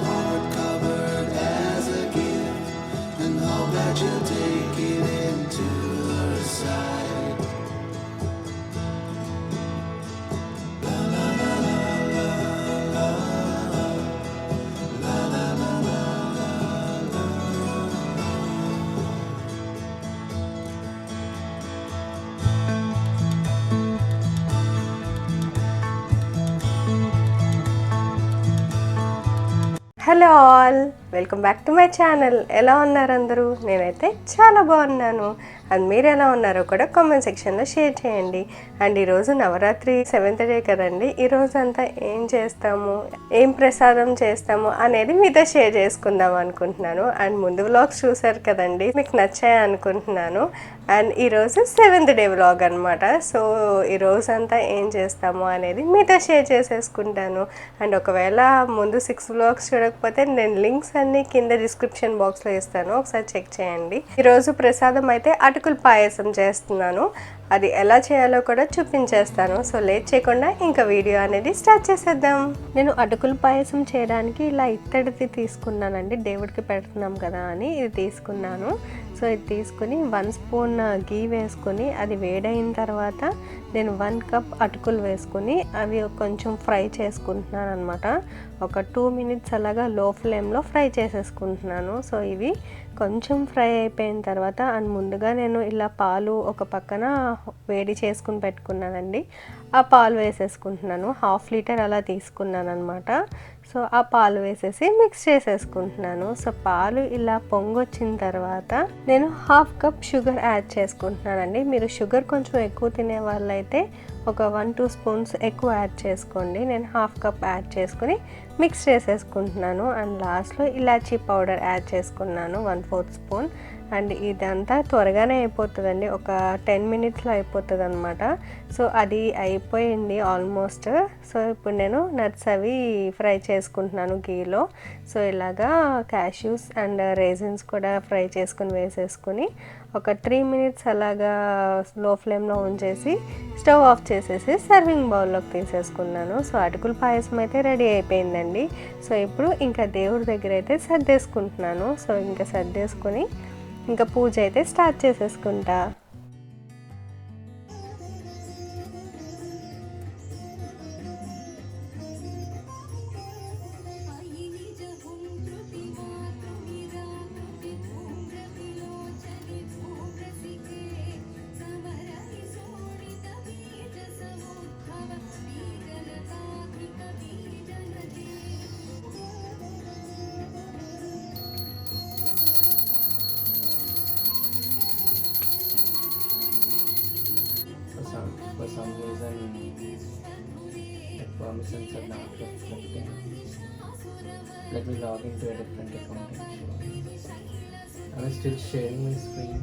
heart covered as a gift, and hope that you'll take it into her side. La la la la la la la la la la la. Hello all, welcome back to my channel. ఎలా ఉన్నారు అందరూ? నేనైతే చాలా బాగున్నాను. And మీరు ఎలా ఉన్నారో కూడా కామెంట్ సెక్షన్లో షేర్ చేయండి. అండ్ ఈరోజు నవరాత్రి 7th డే కదండి. ఈరోజు అంతా ఏం చేస్తాము, ఏం ప్రసాదం చేస్తాము అనేది మీతో షేర్ చేసుకుందాం అనుకుంటున్నాను. అండ్ ముందు వ్లాగ్స్ చూసారు కదండి, మీకు నచ్చాయి అనుకుంటున్నాను. అండ్ ఈరోజు 7th డే వ్లాగ్ అనమాట. సో ఈరోజు అంతా ఏం చేస్తాము అనేది మీతో షేర్ చేసేసుకుంటాను. అండ్ ఒకవేళ ముందు 6 వ్లాగ్స్ చూడకపోతే నేను లింక్స్ అన్ని కింద డిస్క్రిప్షన్ బాక్స్లో ఇస్తాను, ఒకసారి చెక్ చేయండి. ఈరోజు ప్రసాదం అయితే అటుకుల పాయసం చేస్తున్నాను. అది ఎలా చేయాలో కూడా చూపించేస్తాను. సో లేట్ చేయకుండా ఇంకా వీడియో అనేది స్టార్ట్ చేసేద్దాం. నేను అటుకుల పాయసం చేయడానికి ఇలా ఇత్తడిది తీసుకున్నానండి, దేవుడికి పెడుతున్నాం కదా అని ఇది తీసుకున్నాను. సో ఇది తీసుకుని 1 స్పూన్ గీ వేసుకొని అది వేడైన తర్వాత నేను 1 కప్ అటుకులు వేసుకుని అవి కొంచెం ఫ్రై చేసుకుంటున్నాను అనమాట. ఒక 2 మినిట్స్ అలాగా లో ఫ్లేమ్లో ఫ్రై చేసేసుకుంటున్నాను. సో ఇవి కొంచెం ఫ్రై అయిపోయిన తర్వాత అండ్ ముందుగా నేను ఇలా పాలు ఒక పక్కన వేడి చేసుకుని పెట్టుకున్నానండి. ఆ పాలు వేసేసుకుంటున్నాను. 1/2 లీటర్ అలా తీసుకున్నాను అనమాట. సో ఆ పాలు వేసేసి మిక్స్ చేసేసుకుంటున్నాను. సో పాలు ఇలా పొంగొచ్చిన తర్వాత నేను 1/2 కప్ షుగర్ యాడ్ చేసుకుంటున్నానండి. మీరు షుగర్ కొంచెం ఎక్కువ తినే వాళ్ళైతే ఒక 1-2 స్పూన్స్ ఎక్కువ యాడ్ చేసుకోండి. నేను 1/2 కప్ యాడ్ చేసుకుని మిక్స్ చేసేసుకుంటున్నాను. అండ్ లాస్ట్లో ఇలాచీ పౌడర్ యాడ్ చేసుకున్నాను 1/4 స్పూన్. అండ్ ఇదంతా త్వరగానే అయిపోతుందండి, ఒక 10 మినిట్స్లో అయిపోతుంది అనమాట. సో అది అయిపోయింది ఆల్మోస్ట్. సో ఇప్పుడు నేను నట్స్ అవి ఫ్రై చేసుకుంటున్నాను గీలో. సో ఇలాగా క్యాష్యూస్ అండ్ రేజిన్స్ కూడా ఫ్రై చేసుకుని వేసేసుకుని ఒక 3 మినిట్స్ అలాగా లో ఫ్లేమ్లో ఉంచేసి స్టవ్ ఆఫ్ చేసేసి సర్వింగ్ బౌల్లోకి తీసేసుకున్నాను. సో అటుకుల పాయసం అయితే రెడీ అయిపోయిందండి. సో ఇప్పుడు ఇంకా దేవుడి దగ్గర అయితే సర్దేసుకుంటున్నాను. సో ఇంకా సర్దేసుకొని ఇంకా పూజ అయితే start చేసేసుకుంటా. For some reason, the permissions are not reflecting. Let me log into a different account and show. I'm still sharing my screen.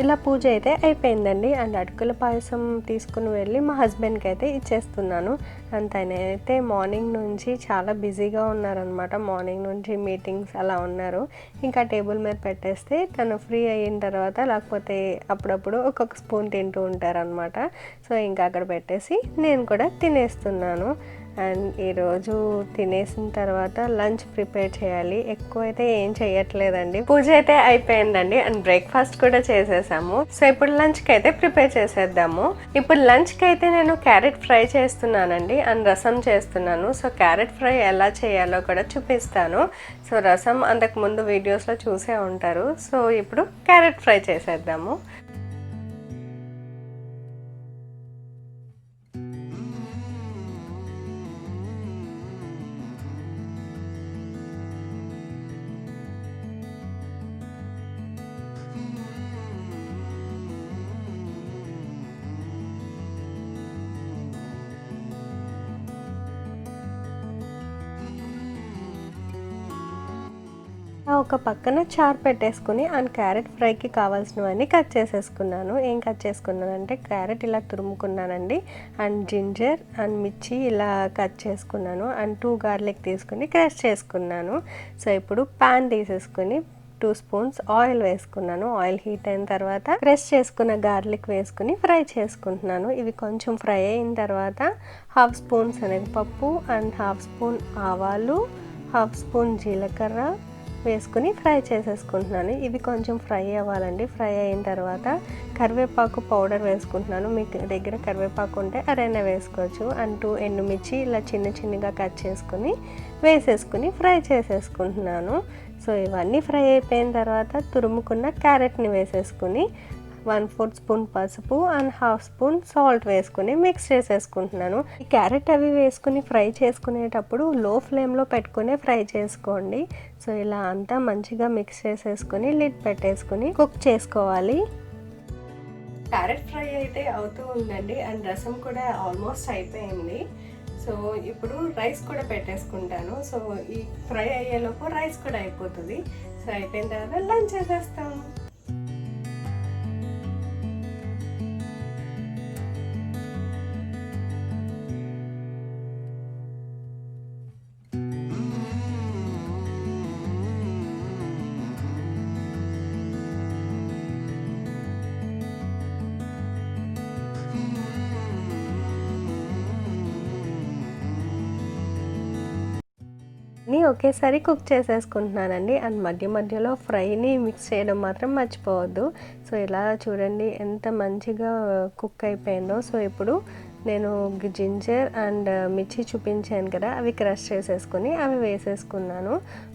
ఇలా పూజ అయితే అయిపోయిందండి. అండ్ అటుకుల పాయసం తీసుకుని వెళ్ళి మా హస్బెండ్కి అయితే ఇచ్చేస్తున్నాను. అండ్ తను అయితే మార్నింగ్ నుంచి చాలా బిజీగా ఉన్నారనమాట. మార్నింగ్ నుంచి మీటింగ్స్ అలా ఉన్నారు. ఇంకా టేబుల్ మీద పెట్టేస్తే తను ఫ్రీ అయిన తర్వాత లేకపోతే అప్పుడప్పుడు ఒక్కొక్క స్పూన్ తింటూ ఉంటారనమాట. సో ఇంకా అక్కడ పెట్టేసి నేను కూడా తినేస్తున్నాను. అండ్ ఈరోజు తినేసిన తర్వాత లంచ్ ప్రిపేర్ చేయాలి. ఎక్కువ అయితే ఏం చేయట్లేదండి, పూజ అయితే అయిపోయిందండి. అండ్ బ్రేక్ఫాస్ట్ కూడా చేసేసాము. సో ఇప్పుడు లంచ్కి అయితే ప్రిపేర్ చేసేద్దాము. ఇప్పుడు లంచ్కి అయితే నేను క్యారెట్ ఫ్రై చేస్తున్నానండి అండ్ రసం చేస్తున్నాను. సో క్యారెట్ ఫ్రై ఎలా చేయాలో కూడా చూపిస్తాను. సో రసం అంతకు ముందు వీడియోస్లో చూసే ఉంటారు. సో ఇప్పుడు క్యారెట్ ఫ్రై చేసేద్దాము. ఒక పక్కన చారు పెట్టేసుకుని అండ్ క్యారెట్ ఫ్రైకి కావాల్సినవన్నీ కట్ చేసేసుకున్నాను. ఏం కట్ చేసుకున్నానంటే క్యారెట్ ఇలా తురుముకున్నానండి, అండ్ జింజర్ అండ్ మిర్చి ఇలా కట్ చేసుకున్నాను, అండ్ 2 గార్లిక్ తీసుకుని క్రష్ చేసుకున్నాను. సో ఇప్పుడు ప్యాన్ తీసేసుకుని 2 స్పూన్స్ ఆయిల్ వేసుకున్నాను. ఆయిల్ హీట్ అయిన తర్వాత క్రష్ చేసుకున్న గార్లిక్ వేసుకుని ఫ్రై చేసుకుంటున్నాను. ఇవి కొంచెం ఫ్రై అయిన తర్వాత 1/2 స్పూన్ శనగపప్పు అండ్ 1/2 స్పూన్ ఆవాలు, 1/2 స్పూన్ జీలకర్ర వేసుకుని ఫ్రై చేసేసుకుంటున్నాను. ఇవి కొంచెం ఫ్రై అవ్వాలండి. ఫ్రై అయిన తర్వాత కరివేపాకు పౌడర్ వేసుకుంటున్నాను. మీకు దగ్గర కరివేపాకు ఉంటే అరైనా వేసుకోవచ్చు. అండ్ 2 ఎండుమిర్చి ఇలా చిన్నగా కట్ చేసుకుని వేసేసుకుని ఫ్రై చేసేసుకుంటున్నాను. సో ఇవన్నీ ఫ్రై అయిపోయిన తర్వాత తురుముకున్న క్యారెట్ని వేసేసుకుని 1/4 స్పూన్ పసుపు అండ్ 1/2 స్పూన్ సాల్ట్ వేసుకుని మిక్స్ చేసేసుకుంటున్నాను. ఈ క్యారెట్ అవి వేసుకుని ఫ్రై చేసుకునేటప్పుడు లో ఫ్లేమ్లో పెట్టుకునే ఫ్రై చేసుకోండి. సో ఇలా అంతా మంచిగా మిక్స్ చేసేసుకుని లిడ్ పెట్టేసుకుని కుక్ చేసుకోవాలి. క్యారెట్ ఫ్రై అయితే అవుతూ ఉందండి, అండ్ రసం కూడా ఆల్మోస్ట్ అయిపోయింది. సో ఇప్పుడు రైస్ కూడా పెట్టేసుకుంటాను. సో ఈ ఫ్రై అయ్యేలోపు రైస్ కూడా అయిపోతుంది. సో అయిపోయిన తర్వాత లంచ్ చేసేస్తాం. ఒకేసారి కుక్ చేసేసుకుంటున్నానండి, అండ్ మధ్యలో ఫ్రైని మిక్స్ చేయడం మాత్రం మర్చిపోవద్దు. సో ఇలా చూడండి ఎంత మంచిగా కుక్ అయిపోయిందో. సో ఇప్పుడు నేను జింజర్ అండ్ మిర్చి చూపించాను కదా, అవి క్రష్ చేసేసుకుని అవి వేసేసుకున్నాను.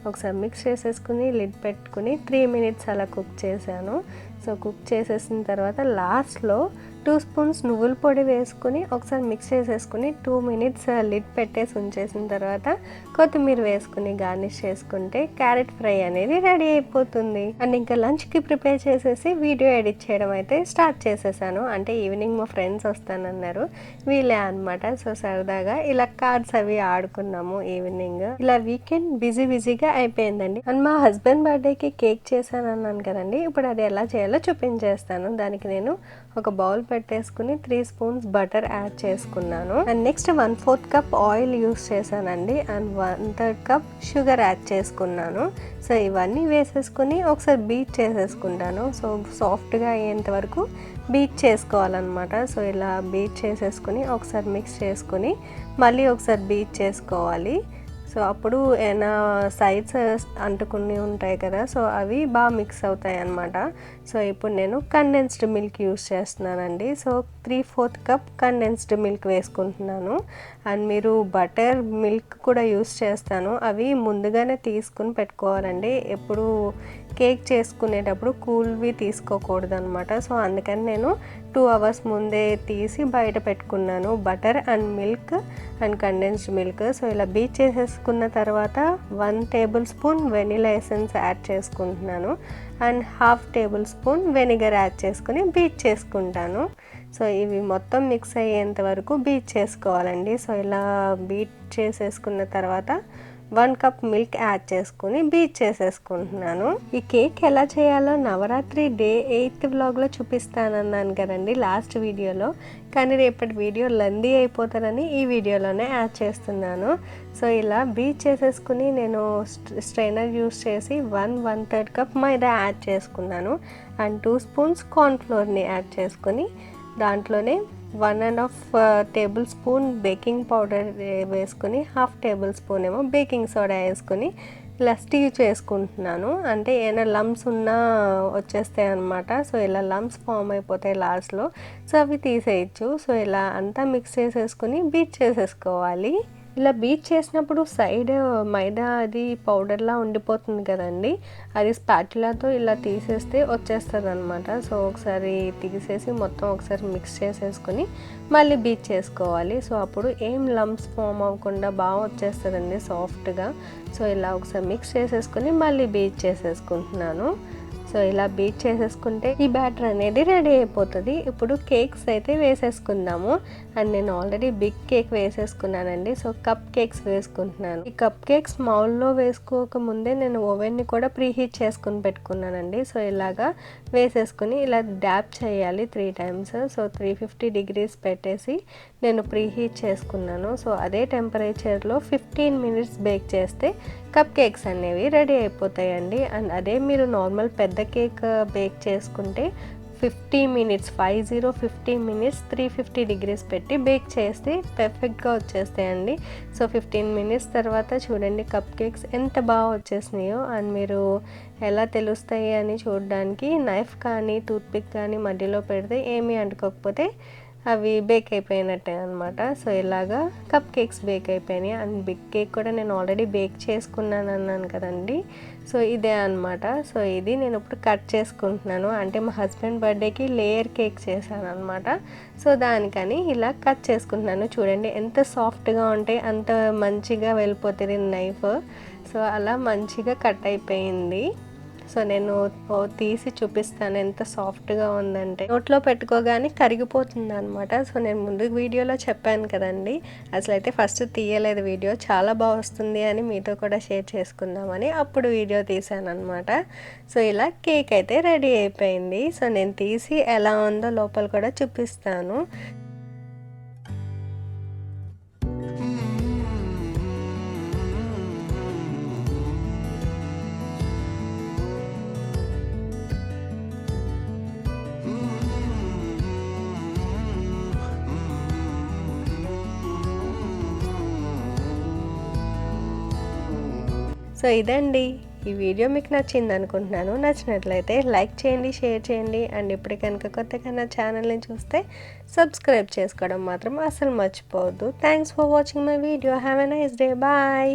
ఒకసారి మిక్స్ చేసేసుకుని లిడ్ పెట్టుకుని 3 మినిట్స్ అలా కుక్ చేశాను. సో కుక్ చేసేసిన తర్వాత లాస్ట్లో 2 స్పూన్స్ నువ్వుల పొడి వేసుకుని ఒకసారి మిక్స్ చేసేసుకుని 2 మినిట్స్ లిడ్ పెట్టేసి ఉంచేసిన తర్వాత కొత్తిమీర వేసుకుని గార్నిష్ చేసుకుంటే క్యారెట్ ఫ్రై అనేది రెడీ అయిపోతుంది. అండ్ ఇంకా లంచ్కి ప్రిపేర్ చేసేసి వీడియో ఎడిట్ చేయడం అయితే స్టార్ట్ చేసేసాను. అంటే ఈవినింగ్ మా ఫ్రెండ్స్ వస్తానన్నారు, వీళ్ళే అనమాట. సో సరదాగా ఇలా కార్డ్స్ అవి ఆడుకున్నాము ఈవినింగ్. ఇలా వీకెండ్ బిజీగా అయిపోయిందండి. అండ్ మా హస్బెండ్ బర్త్డేకి కేక్ చేశాను అన్నాను కదండి, ఇప్పుడు అది ఎలా చేయాలో చూపించేస్తాను. దానికి నేను ఒక బౌల్ పెట్టేసుకుని 3 స్పూన్స్ బటర్ యాడ్ చేసుకున్నాను. And next 1/4 cup oil use చేశానండి, అండ్ 1/3 కప్ షుగర్ యాడ్ చేసుకున్నాను. సో ఇవన్నీ వేసేసుకుని ఒకసారి బీట్ చేసేసుకుంటాను. సో సాఫ్ట్గా అయ్యేంత వరకు బీట్ చేసుకోవాలన్నమాట. సో ఇలా బీట్ చేసేసుకుని ఒకసారి మిక్స్ చేసుకుని మళ్ళీ ఒకసారి బీట్ చేసుకోవాలి. సో అప్పుడు ఏమైనా సైడ్స్ అంటుకుని ఉంటాయి కదా, సో అవి బాగా మిక్స్ అవుతాయి అన్నమాట. సో ఇప్పుడు నేను కండెన్స్డ్ మిల్క్ యూస్ చేస్తున్నానండి. సో 3/4 కప్ కండెన్స్డ్ మిల్క్ వేసుకుంటున్నాను. అండ్ మీరు బటర్ మిల్క్ కూడా యూస్ చేస్తాను, అవి ముందుగానే తీసుకుని పెట్టుకోవాలండి. ఎప్పుడు కేక్ చేసుకునేటప్పుడు కూల్వి తీసుకోకూడదు అనమాట. సో అందుకని నేను 2 అవర్స్ ముందే తీసి బయట పెట్టుకున్నాను butter and milk and condensed milk. So ఇలా బీట్ చేసేసుకున్న తర్వాత 1 tablespoon vanilla essence add చేసుకుంటున్నాను, and 1/2 tablespoon vinegar add చేసుకుని బీట్ చేసుకుంటాను. సో ఇవి మొత్తం మిక్స్ అయ్యేంత వరకు బీట్ చేసుకోవాలండి. సో ఇలా బీట్ చేసేసుకున్న తర్వాత 1 కప్ మిల్క్ యాడ్ చేసుకుని బీట్ చేసేసుకుంటున్నాను. ఈ కేక్ ఎలా చేయాలో నవరాత్రి డే 8th వ్లాగ్లో చూపిస్తానన్నాను కదండి లాస్ట్ వీడియోలో, కానీ రేపటి వీడియో లెందీ అయిపోతారని ఈ వీడియోలోనే యాడ్ చేస్తున్నాను. సో ఇలా బీట్ చేసేసుకుని నేను స్ట్రైనర్ యూస్ చేసి 1/3 కప్ మైదా యాడ్ చేసుకున్నాను, అండ్ 2 స్పూన్స్ కార్న్ఫ్లోర్ని యాడ్ చేసుకుని దాంట్లోనే 1.5 టేబుల్ స్పూన్ బేకింగ్ పౌడర్ వేసుకుని 1/2 టేబుల్ స్పూన్ ఏమో బేకింగ్ సోడా వేసుకుని ఇలా స్టీవ్ చేసుకుంటున్నాను. అంటే ఏమైనా లమ్స్ ఉన్నా వచ్చేస్తాయి అన్నమాట. సో ఇలా లమ్స్ ఫామ్ అయిపోతాయి లాస్ట్లో, సో అవి తీసేయచ్చు. సో ఇలా అంతా మిక్స్ చేసేసుకుని బీట్ చేసేసుకోవాలి. ఇలా బీట్ చేసినప్పుడు సైడ్ మైదా అది పౌడర్లా ఉండిపోతుంది కదండి, అది స్పాటులాతో ఇలా తీసేస్తే వచ్చేస్తుంది అనమాట. సో ఒకసారి తీసేసి మొత్తం ఒకసారి మిక్స్ చేసేసుకుని మళ్ళీ బీట్ చేసుకోవాలి. సో అప్పుడు ఏం లంప్స్ ఫామ్ అవ్వకుండా బాగా వచ్చేస్తుందండి సాఫ్ట్గా. సో ఇలా ఒకసారి మిక్స్ చేసేసుకుని మళ్ళీ బీట్ చేసేసుకుంటున్నాను. సో ఇలా బీట్ చేసేసుకుంటే ఈ బ్యాటర్ అనేది రెడీ అయిపోతుంది. ఇప్పుడు కేక్స్ అయితే వేసేసుకుందాము. అండ్ నేను ఆల్రెడీ బిగ్ కేక్ వేసేసుకున్నానండి. సో కప్ కేక్స్ వేసుకుంటున్నాను. ఈ కప్ కేక్స్ మౌల్లో వేసుకోక ముందే నేను ఓవెన్ని కూడా ప్రీహీట్ చేసుకుని పెట్టుకున్నానండి. సో ఇలాగా వేసేసుకుని ఇలా డ్యాప్ చేయాలి 3 times. సో 350 degrees పెట్టేసి నేను ప్రీహీట్ చేసుకున్నాను. సో అదే టెంపరేచర్లో 15 minutes బేక్ చేస్తే కప్ కేక్స్ అనేవి రెడీ అయిపోతాయండి. అండ్ అదే మీరు నార్మల్ పెద్ద కేక్ బేక్ చేసుకుంటే 50 minutes 50 minutes 350 degrees పెట్టి బేక్ చేస్తే పర్ఫెక్ట్గా వచ్చేస్తాయండి. సో 15 minutes తర్వాత చూడండి కప్ కేక్స్ ఎంత బాగా వచ్చేసినాయో. అండ్ మీరు ఎలా తెలుస్తాయి అని చూడడానికి నైఫ్ కానీ టూత్పిక్ కానీ మధ్యలో పెడితే ఏమీ అంటుకోకపోతే అవి బేక్ అయిపోయినట్టే అనమాట. సో ఇలాగా కప్ కేక్స్ బేక్ అయిపోయినాయి. అండ్ బిగ్ కేక్ కూడా నేను ఆల్రెడీ బేక్ చేసుకున్నాను అన్నాను కదండి. సో ఇదే అనమాట. సో ఇది నేను ఇప్పుడు కట్ చేసుకుంటున్నాను. అంటే మా హస్బెండ్ బర్త్డేకి లేయర్ కేక్ చేశాను అనమాట. సో దానికని ఇలా కట్ చేసుకుంటున్నాను. చూడండి ఎంత సాఫ్ట్గా ఉంటే అంత మంచిగా వెళ్ళిపోతుంది నైఫ్. సో అలా మంచిగా కట్ అయిపోయింది. సో నేను తీసి చూపిస్తాను ఎంత సాఫ్ట్గా ఉందంటే నోట్లో పెట్టుకోగానే కరిగిపోతుంది అనమాట. సో నేను ముందు వీడియోలో చెప్పాను కదండి, అసలు అయితే ఫస్ట్ తీయలేదు వీడియో, చాలా బాగా వస్తుంది అని మీతో కూడా షేర్ చేసుకుందామని అప్పుడు వీడియో తీసాను అనమాట. సో ఇలా కేక్ అయితే రెడీ అయిపోయింది. సో నేను తీసి ఎలా ఉందో లోపల కూడా చూపిస్తాను. సో ఇదండి ఈ వీడియో మీకు నచ్చింది అనుకుంటున్నాను. నచ్చినట్లయితే లైక్ చేయండి, షేర్ చేయండి. అండ్ ఇప్పుడు కనుక కొత్తగా నా ఛానల్ని చూస్తే సబ్స్క్రైబ్ చేసుకోవడం మాత్రం అసలు మర్చిపోవద్దు. Thanks for watching my video. Have a nice day. Bye.